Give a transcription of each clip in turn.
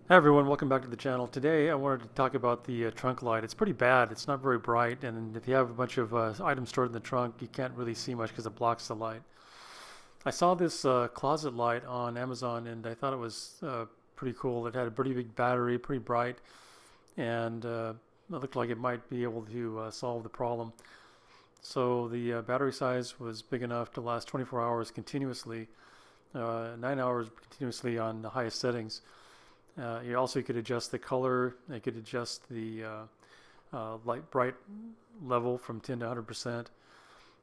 Hi everyone, welcome back to the channel. Today I wanted to talk about the trunk light. It's pretty bad. It's not very bright, and if you have a bunch of items stored in the trunk, you can't really see much because it blocks the light. I saw this closet light on Amazon, and I thought it was pretty cool. It had a pretty big battery, pretty bright, and it looked like it might be able to solve the problem. So the battery size was big enough to last 24 hours continuously, 9 hours continuously on the highest settings. You could adjust the color. You could adjust the light bright level from 10 to 100%,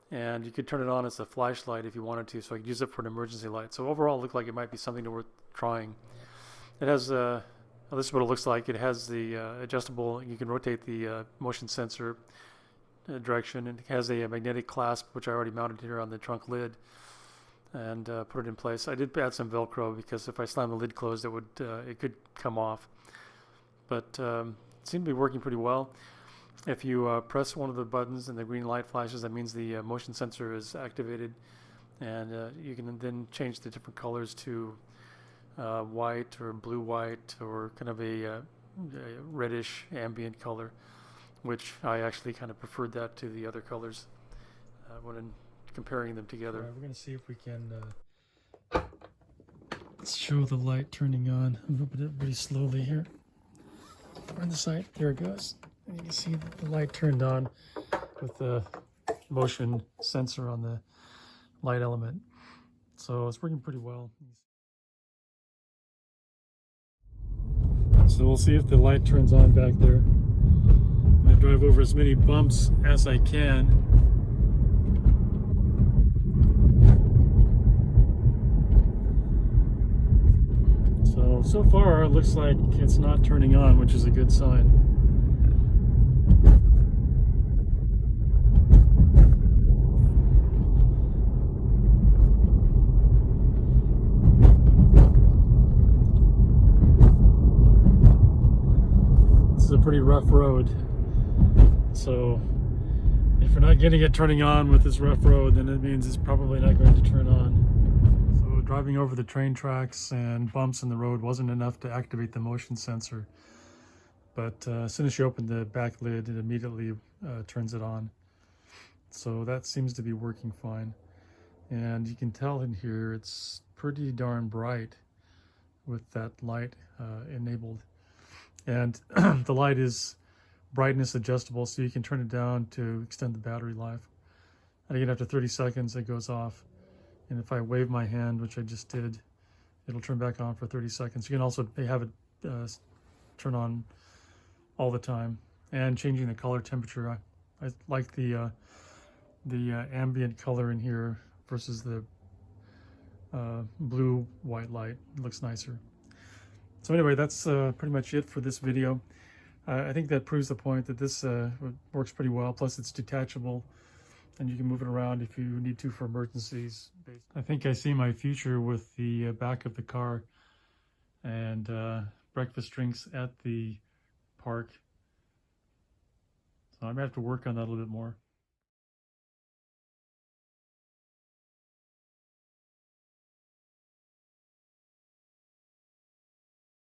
and you could turn it on as a flashlight if you wanted to. So I could use it for an emergency light. So overall, it looked like it might be something worth trying. It has well, this is what it looks like. It has the adjustable. You can rotate the motion sensor direction, and it has a magnetic clasp, which I already mounted here on the trunk lid, and put it in place. I did add some velcro because if I slam the lid closed, it could come off. But it seemed to be working pretty well. If you press one of the buttons and the green light flashes, that means the motion sensor is activated, and you can then change the different colors to white or blue white or kind of a reddish ambient color, which I actually kind of preferred that to the other colors when comparing them together. All right, we're going to see if we can show the light turning on. I'm moving it really slowly here. On the side, there it goes. And you can see the light turned on with the motion sensor on the light element. So it's working pretty well. So we'll see if the light turns on back there. I'm going to drive over as many bumps as I can. So far, it looks like it's not turning on, which is a good sign. This is a pretty rough road, so if you're not getting it turning on with this rough road, then it means it's probably not going to turn on. Driving over the train tracks and bumps in the road wasn't enough to activate the motion sensor, but as soon as you open the back lid, it immediately turns it on. So that seems to be working fine, and you can tell in here it's pretty darn bright with that light enabled, and the light is brightness adjustable, so you can turn it down to extend the battery life. And again, after 30 seconds it goes off. And if I wave my hand, which I just did, it'll turn back on for 30 seconds. You can also have it turn on all the time. And changing the color temperature. I like the ambient color in here versus the blue-white light. It looks nicer. So anyway, that's pretty much it for this video. I think that proves the point that this works pretty well. Plus, it's detachable, and you can move it around if you need to for emergencies. I think I see my future with the back of the car and breakfast drinks at the park. So I might have to work on that a little bit more.